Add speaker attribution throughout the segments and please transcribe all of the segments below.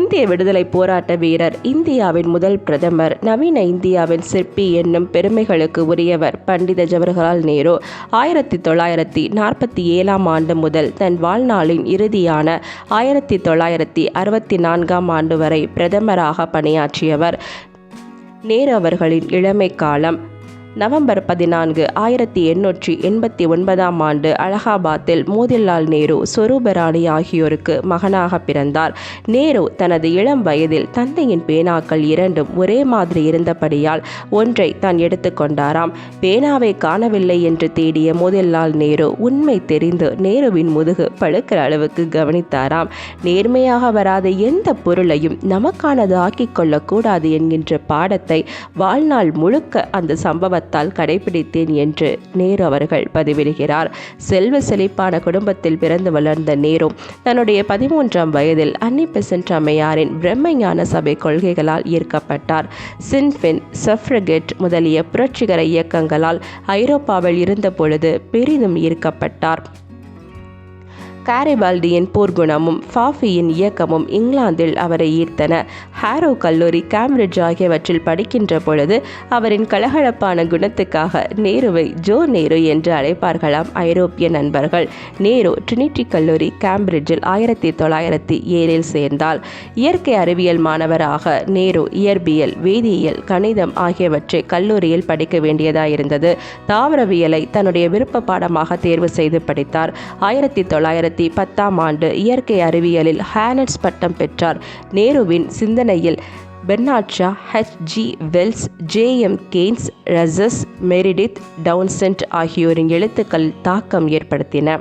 Speaker 1: இந்திய விடுதலை போராட்ட வீரர், இந்தியாவின் முதல் பிரதமர், நவீன இந்தியாவின் சிற்பி என்னும் பெருமைகளுக்கு உரியவர் பண்டித ஜவஹர்லால் நேரு 1947ஆம் ஆண்டு முதல் தன் வாழ்நாளின் இறுதியான 1964ஆம் ஆண்டு வரை பிரதமராக பணியாற்றியவர். நேரு அவர்களின் இளமை காலம். நவம்பர் 14, 1889ஆம் ஆண்டு அலகாபாத்தில் மோதிலால் நேரு, சொரூபராணி ஆகியோருக்கு மகனாக பிறந்தார். நேரு தனது இளம் வயதில் தந்தையின் பேனாக்கள் இரண்டும் ஒரே மாதிரி இருந்தபடியால் ஒன்றை தான் எடுத்துக்கொண்டாராம். பேனாவை காணவில்லை என்று தேடிய மோதிலால் நேரு உண்மை தெரிந்து நேருவின் முதுகு பழுக்கிற அளவுக்கு கவனித்தாராம். நேர்மையாக வராத எந்த பொருளையும் நமக்கானது ஆக்கிக் கொள்ளக்கூடாது என்கின்ற பாடத்தை வாழ்நாள் முழுக்க அந்த சம்பவத்தை கடைபிடித்தேன் என்று நேரு அவர்கள் பதிவிடுகிறார். செல்வ செழிப்பான குடும்பத்தில் பிறந்து வளர்ந்த நேரு தன்னுடைய 13ஆம் வயதில் அன்னி பெசன்ட் அம்மையாரின் பிரம்மஞான சபை கொள்கைகளால் ஈர்க்கப்பட்டார். சின்ஃபின், சஃப்ரகெட் முதலிய புரட்சிகர இயக்கங்களால் ஐரோப்பாவில் இருந்த பொழுது பெரிதும் ஈர்க்கப்பட்டார். காரிபால்டியின் போர்க்குணமும் ஃபாஃபியின் இயக்கமும் இங்கிலாந்தில் அவரை ஈர்த்தன. ஹாரோ கல்லூரி, கேம்பிரிட்ஜ் ஆகியவற்றில் படிக்கின்ற பொழுது அவரின் கலகலப்பான குணத்துக்காக நேருவை ஜோ நேரு என்று அழைப்பார்களாம் ஐரோப்பிய நண்பர்கள். நேரு ட்ரினிட்டி கல்லூரி, கேம்பிரிட்ஜில் 1907இல் சேர்ந்தார். இயற்கை அறிவியல் மாணவராக நேரு இயற்பியல், வேதியியல், கணிதம் ஆகியவற்றை கல்லூரியில் படிக்க வேண்டியதாயிருந்தது. தாவரவியலை தன்னுடைய விருப்ப பாடமாக தேர்வு செய்து படித்தார். 1910ஆம் ஆண்டு இயற்கை அறிவியலில் ஹானர்ஸ் பட்டம் பெற்றார். நேருவின் சிந்தனையில் Bernard Shaw, H.G. Wells, J.M. Keynes, ரசஸ், மெரிடித், டவுன்சென்ட் ஆகியோரின் எழுத்துக்கள் தாக்கம் ஏற்படுத்தின.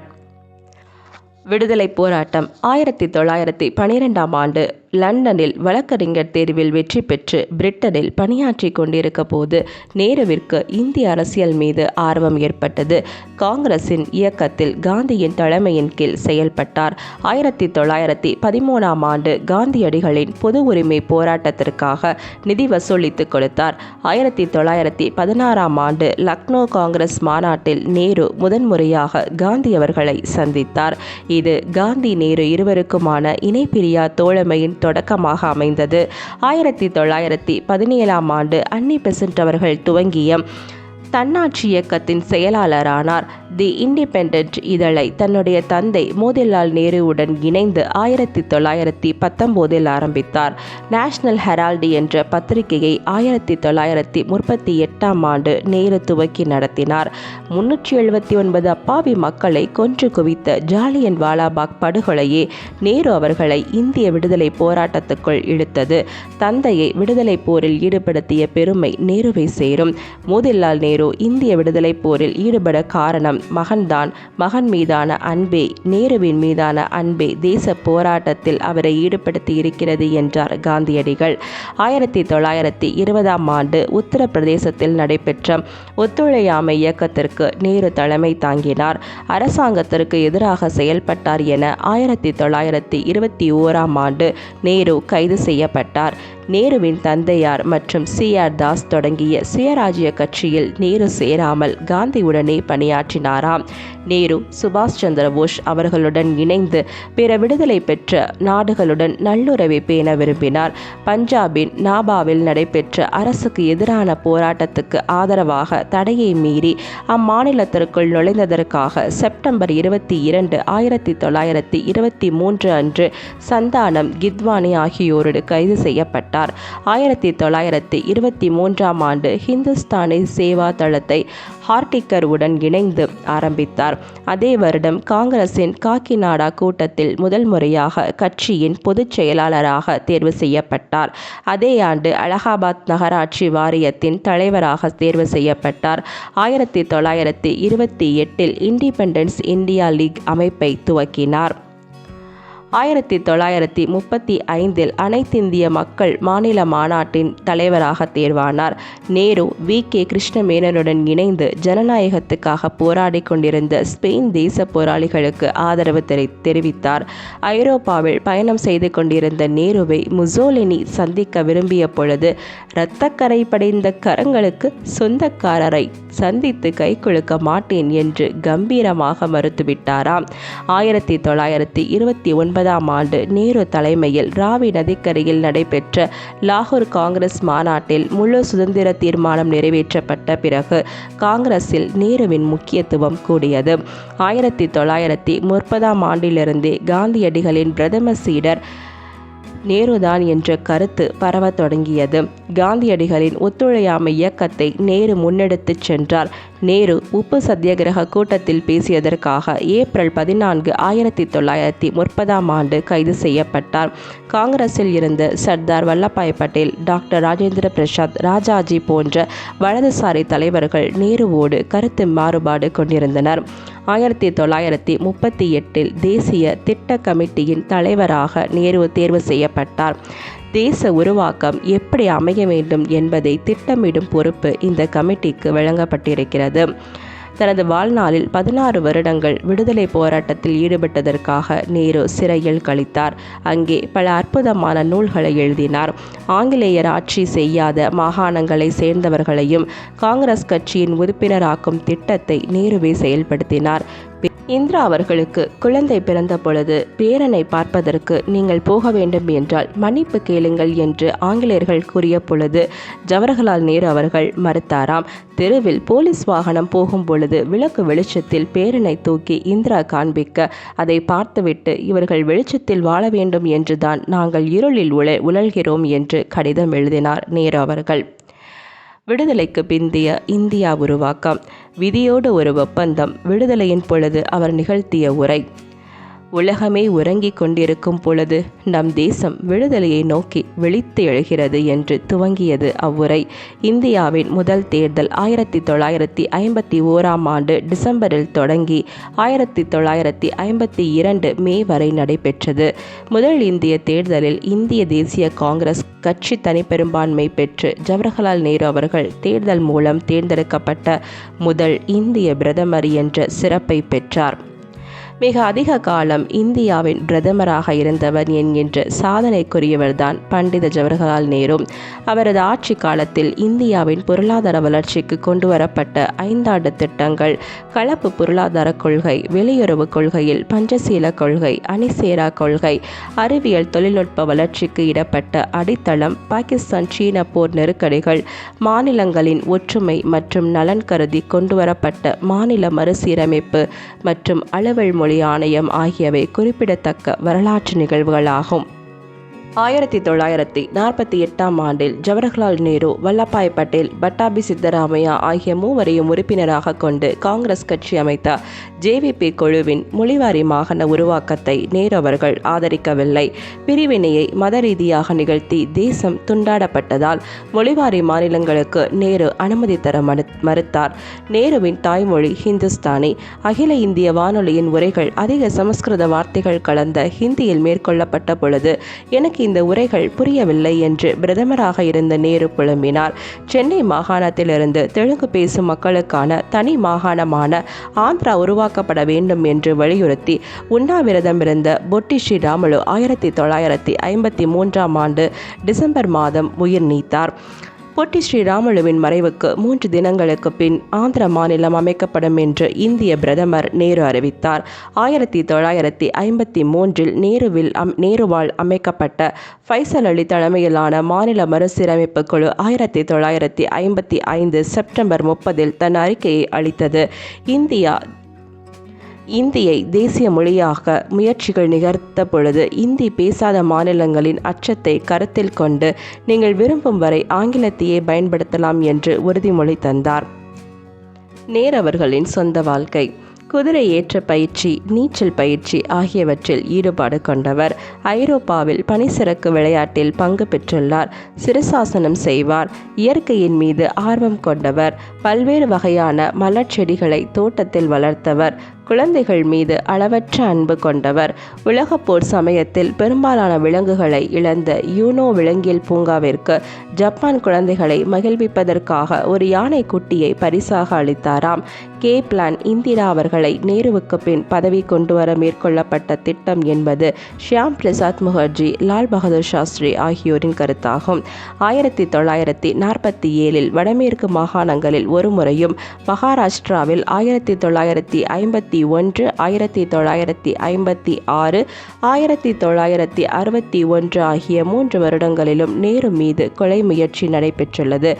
Speaker 1: விடுதலை போராட்டம். 1912ஆம் ஆண்டு லண்டனில் வழக்கறிஞர் தேர்வில் வெற்றி பெற்று பிரிட்டனில் பணியாற்றி கொண்டிருக்க போது நேருவிற்கு இந்திய அரசியல் மீது ஆர்வம் ஏற்பட்டது. காங்கிரசின் இயக்கத்தில் காந்தியின் தலைமையின் கீழ் செயல்பட்டார். 1913ஆம் ஆண்டு காந்தியடிகளின் பொது உரிமை போராட்டத்திற்காக நிதி வசூலித்து கொடுத்தார். 1916ஆம் ஆண்டு லக்னோ காங்கிரஸ் மாநாட்டில் நேரு முதன்முறையாக காந்தி அவர்களை சந்தித்தார். இது காந்தி நேரு இருவருக்குமான இணைப்பிரியா தோழமையின் தொடக்கமாக அமைந்தது. 1917ஆம் ஆண்டு அன்னி பெசன்ட் அவர்கள் துவங்கிய தன்னாட்சி இயக்கத்தின் செயலாளரானார். தி இண்டிபெண்டன்ட் இதழை தன்னுடைய தந்தை மோதிலால் நேருவுடன் இணைந்து 1919இல் ஆரம்பித்தார். நேஷனல் ஹெரால்டு என்ற பத்திரிகையை 1938ஆம் ஆண்டு நேரு துவக்கி நடத்தினார். 379 அப்பாவி மக்களை கொன்று குவித்த ஜாலியன் வாலாபாக் படுகொலையே நேரு அவர்களை இந்திய விடுதலை போராட்டத்துக்குள் இழுத்தது. தந்தையை விடுதலை போரில் ஈடுபடுத்திய பெருமை நேருவை சேரும். மோதிலால் நேரு இந்திய விடுதலை போரில் ஈடுபட காரணம் மகன்தான். மகன் மீதான அன்பே, நேருவின் மீதான அன்பே தேச போராட்டத்தில் அவரை ஈடுபடுத்தி இருக்கிறது என்றார் காந்தியடிகள். 1920ஆம் ஆண்டு உத்தரப்பிரதேசத்தில் நடைபெற்ற ஒத்துழையாமை இயக்கத்திற்கு நேரு தலைமை தாங்கினார். அரசாங்கத்திற்கு எதிராக செயல்பட்டார் என 1921ஆம் ஆண்டு நேரு கைது செய்யப்பட்டார். நேருவின் தந்தையார் மற்றும் C.R. தாஸ் தொடங்கிய சுயராஜ்ய கட்சியில் நேரு சேராமல் காந்தியுடனே பணியாற்றினாராம். நேரு சுபாஷ் சந்திர போஸ் அவர்களுடன் இணைந்து பிற விடுதலை பெற்ற நாடுகளுடன் நல்லுறவை பேண விரும்பினார். பஞ்சாபின் நாபாவில் நடைபெற்ற அரசுக்கு எதிரான போராட்டத்துக்கு ஆதரவாக தடையை மீறி அம்மாநிலத்திற்குள் நுழைந்ததற்காக செப்டம்பர் 22, 1923 அன்று சந்தானம், கித்வானி ஆகியோரோடு கைது செய்யப்பட்டார். 1923ஆம் ஆண்டு ஹிந்துஸ்தானி சேவா தளத்தை ஹார்டிக்கர் உடன் இணைந்து ஆரம்பித்தார். அதே வருடம் காங்கிரசின் காக்கிநாடா கூட்டத்தில் முதல் முறையாக கட்சியின் பொதுச் செயலாளராக தேர்வு செய்யப்பட்டார். அதே ஆண்டு அலகாபாத் நகராட்சி வாரியத்தின் தலைவராக தேர்வு செய்யப்பட்டார். 1928இல் இண்டிபெண்டன்ஸ் இந்தியா லீக் அமைப்பை துவக்கினார். 1935இல் அனைத்திந்திய மக்கள் மாநில மாநாட்டின் தலைவராக தேர்வானார். நேரு V.K. கிருஷ்ணமேனனுடன் இணைந்து ஜனநாயகத்துக்காக போராடி கொண்டிருந்த ஸ்பெயின் தேச போராளிகளுக்கு ஆதரவு தெரிவித்தார். ஐரோப்பாவில் பயணம் செய்து கொண்டிருந்த நேருவை முசோலினி சந்திக்க விரும்பிய பொழுது இரத்தக்கரை படைந்த கரங்களுக்கு சொந்தக்காரரை சந்தித்து கை குலுக்க மாட்டேன் என்று கம்பீரமாக மறுத்துவிட்டாராம். 1929 ஆண்டு நேரு தலைமையில் ராவி நதிக்கரையில் நடைபெற்ற லாகூர் காங்கிரஸ் மாநாட்டில் முழு சுதந்திர தீர்மானம் நிறைவேற்றப்பட்ட பிறகு காங்கிரஸில் நேருவின் முக்கியத்துவம் கூடியது. 1930 ஆண்டிலிருந்தே காந்தியடிகளின் பிரதம சீடர் நேருதான் என்ற கருத்து பரவத் தொடங்கியது. காந்தியடிகளின் ஒத்துழையாமை இயக்கத்தை நேரு முன்னெடுத்துச் சென்றார். நேரு உப்பு சத்தியாகிரக கூட்டத்தில் பேசியதற்காக ஏப்ரல் 14, 1930 ஆண்டு கைது செய்யப்பட்டார். காங்கிரஸில் இருந்த சர்தார் வல்லபாய் பட்டேல், டாக்டர் ராஜேந்திர பிரசாத், ராஜாஜி போன்ற வலதுசாரி தலைவர்கள் நேருவோடு கருத்து மாறுபாடு கொண்டிருந்தனர். 1938 தேசிய திட்ட கமிட்டியின் தலைவராக நேரு தேர்வு செய்யப்பட்டார். தேச உருவாக்கம் எப்படி அமைய வேண்டும் என்பதை திட்டமிடும் பொறுப்பு இந்த கமிட்டிக்கு வழங்கப்பட்டிருக்கிறது. தனது வாழ்நாளில் 16 வருடங்கள் விடுதலை போராட்டத்தில் ஈடுபட்டதற்காக நேரு சிறையில் கழித்தார். அங்கே பல அற்புதமான நூல்களை எழுதினார். ஆங்கிலேயர் ஆட்சி செய்யாத மாகாணங்களை சேர்ந்தவர்களையும் காங்கிரஸ் கட்சியின் உறுப்பினராக்கும் திட்டத்தை நேருவே செயல்படுத்தினார். இந்திரா அவர்களுக்கு குழந்தை பிறந்த பொழுது பேரனை பார்ப்பதற்கு நீங்கள் போக வேண்டும் என்றால் மன்னிப்பு கேளுங்கள் என்று ஆங்கிலேயர்கள் கூறிய பொழுது ஜவஹர்லால் நேரு அவர்கள் மறுத்தாராம். தெருவில் போலீஸ் வாகனம் போகும் பொழுது விளக்கு வெளிச்சத்தில் பேரனை தூக்கி இந்திரா காண்பிக்க அதை பார்த்துவிட்டு இவர்கள் வெளிச்சத்தில் வாழ வேண்டும் என்றுதான் நாங்கள் இருளில் உழல்கிறோம் என்று கடிதம் எழுதினார் நேரு அவர்கள். விடுதலைக்கு பிந்திய இந்தியா உருவாக்கம். விதியோடு ஒரு ஒப்பந்தம். விடுதலையின் பொழுது அவர் நிகழ்த்திய உரை. உலகமே உறங்கிக் கொண்டிருக்கும் பொழுது நம் தேசம் விடுதலையை நோக்கி விழித்து எழுகிறது என்று துவங்கியது அவ்வுரை. இந்தியாவின் முதல் தேர்தல் 1951 ஆண்டு டிசம்பரில் தொடங்கி 1952 மே வரை நடைபெற்றது. முதல் இந்திய தேர்தலில் இந்திய தேசிய காங்கிரஸ் கட்சி தனிப்பெரும்பான்மை பெற்று ஜவஹர்லால் நேரு அவர்கள் தேர்தல் மூலம் தேர்ந்தெடுக்கப்பட்ட முதல் இந்திய பிரதமர் என்ற சிறப்பை பெற்றார். மிக அதிக காலம் இந்தியாவின் பிரதமராக இருந்தவர் என்கின்ற சாதனைக்குரியவர்தான் பண்டித ஜவஹர்லால் நேரு. அவரது ஆட்சி காலத்தில் இந்தியாவின் பொருளாதார வளர்ச்சிக்கு கொண்டு வரப்பட்ட 5 ஆண்டு திட்டங்கள், கலப்பு பொருளாதார கொள்கை, வெளியுறவு கொள்கையில் பஞ்சசீல கொள்கை, அணிசேரா கொள்கை, அறிவியல் தொழில்நுட்ப வளர்ச்சிக்கு இடப்பட்ட அடித்தளம், பாகிஸ்தான் சீன போர் நெருக்கடிகள், மாநிலங்களின் ஒற்றுமை மற்றும் நலன் கருதி கொண்டுவரப்பட்ட மாநில மறுசீரமைப்பு மற்றும் அளவல் மொழி ஆணையம் ஆகியவை குறிப்பிடத்தக்க வரலாற்று நிகழ்வுகளாகும். 1948 ஆண்டில் ஜவஹர்லால் நேரு, வல்லபாய் பட்டேல், பட்டாபி சித்தராமையா ஆகிய மூவரையும் உறுப்பினராக கொண்டு காங்கிரஸ் கட்சி அமைத்த ஜேவிபி குழுவின் மொழிவாரி மாகாண உருவாக்கத்தை நேரு அவர்கள் ஆதரிக்கவில்லை. பிரிவினையை மத ரீதியாக நிகழ்த்தி தேசம் துண்டாடப்பட்டதால் மொழிவாரி மாநிலங்களுக்கு நேரு அனுமதி தர மறுத்தார். நேருவின் தாய்மொழி ஹிந்துஸ்தானி. அகில இந்திய வானொலியின் உரைகள் அதிக சமஸ்கிருத வார்த்தைகள் கலந்த ஹிந்தியில் மேற்கொள்ளப்பட்ட பொழுது எனக்கு இந்த உரைகள் புரியவில்லை என்று பிரதமராக இருந்த நேரு புலம்பினார். சென்னை மாகாணத்திலிருந்து தெலுங்கு பேசும் மக்களுக்கான தனி மாகாணமான ஆந்திரா உருவாக்கப்பட வேண்டும் என்று வலியுறுத்தி உண்ணாவிரதம் இருந்த பொட்டி ஸ்ரீராமுலு 1953 ஆண்டு டிசம்பர் மாதம் உயிர் நீத்தார். பொட்டி ஸ்ரீராமுலுவின் மறைவுக்கு 3 தினங்களுக்கு பின் ஆந்திர மாநிலம் அமைக்கப்படும் என்று இந்திய பிரதமர் நேரு அறிவித்தார். 1953 நேருவால் அமைக்கப்பட்ட ஃபைசல் அலி தலைமையிலான மாநில மறுசீரமைப்பு குழு 1955 செப்டம்பர் 30 தன் அறிக்கையை அளித்தது. இந்தியை தேசிய மொழியாக முயற்சிகள் நிகழ்த்த பொழுது இந்தி பேசாத மாநிலங்களின் அச்சத்தை கருத்தில் கொண்டு நீங்கள் விரும்பும் வரை ஆங்கிலத்தையே பயன்படுத்தலாம் என்று உறுதிமொழி தந்தார். நேரு அவர்களின் சொந்த வாழ்க்கை. குதிரை ஏற்ற பயிற்சி, நீச்சல் பயிற்சி ஆகியவற்றில் ஈடுபாடு கொண்டவர். ஐரோப்பாவில் பனிச்சிறகு விளையாட்டில் பங்கு பெற்றுள்ளார். சிரசாசனம் செய்வார். இயற்கையின் மீது ஆர்வம் கொண்டவர். பல்வேறு வகையான மலர் செடிகளை தோட்டத்தில் வளர்த்தவர். குழந்தைகள் மீது அளவற்ற அன்பு கொண்டவர். உலகப்போர் சமயத்தில் பெரும்பாலான விலங்குகளை இழந்த யூனோ விலங்கியல் பூங்காவிற்கு ஜப்பான் குழந்தைகளை மகிழ்விப்பதற்காக ஒரு யானை குட்டியை பரிசாக அளித்தாராம். கேப்லான் இந்திரா அவர்களை நேருவுக்கு பின் பதவி கொண்டு வர மேற்கொள்ளப்பட்ட திட்டம் என்பது ஷியாம் பிரசாத் முகர்ஜி, லால் பகதூர் சாஸ்திரி ஆகியோரின் கருத்தாகும். 1947 வடமேற்கு மாகாணங்களில் ஒரு முறையும் மகாராஷ்டிராவில் 1957 1951, 1956, 1961 ஆகிய 3 வருடங்களிலும் நேரு மீது கொலை முயற்சி நடைபெற்றுள்ளது.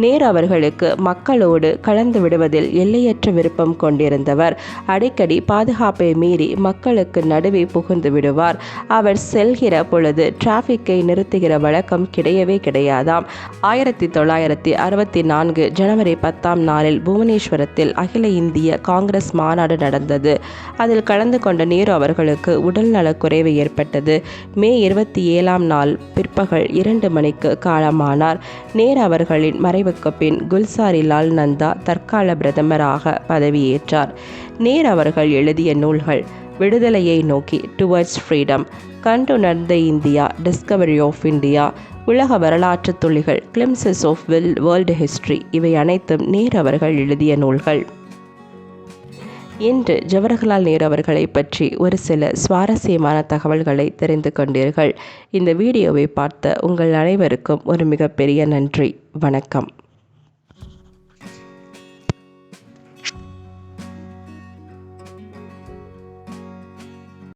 Speaker 1: நேரு அவர்களுக்கு மக்களோடு கலந்து விடுவதில் எல்லையற்ற விருப்பம் கொண்டிருந்தவர். அடிக்கடி பாதுகாப்பை மீறி மக்களுக்கு நடுவே புகுந்து விடுவார். அவர் செல்கிற பொழுது டிராஃபிக்கை நிறுத்துகிற வழக்கம் கிடையவே கிடையாதாம். 1964 ஜனவரி 10ஆம் நாளில் புவனேஸ்வரத்தில் அகில இந்திய காங்கிரஸ் மாநாடு நடந்தது. அதில் கலந்து கொண்ட நேரு அவர்களுக்கு உடல் நலக்குறைவு ஏற்பட்டது. மே 27ஆம் நாள் பிற்பகல் 2 மணிக்கு காலமானார். நேரு அவர்களின் மறைவுக்கு பின் குல்சாரிலால் நந்தா தற்கால பிரதமராக பதவியேற்றார். நேரு அவர்கள் எழுதிய நூல்கள்: விடுதலையை நோக்கி, டுவர்ட்ஸ் ஃப்ரீடம், கண்டுணர்ந்த இந்தியா, டிஸ்கவரி ஆஃப் இந்தியா, உலக வரலாற்று துளிகள், கிளிம்சஸ் ஆஃப் வேர்ல்டு ஹிஸ்டரி, இவை அனைத்தும் நேரு அவர்கள் எழுதிய நூல்கள். இன்று ஜவஹர்லால் நேரு அவர்களை பற்றி ஒரு சில சுவாரஸ்யமான தகவல்களை தெரிந்து கொண்டீர்கள். இந்த வீடியோவை பார்த்த உங்கள் அனைவருக்கும் ஒரு மிகப்பெரிய நன்றி. வணக்கம்.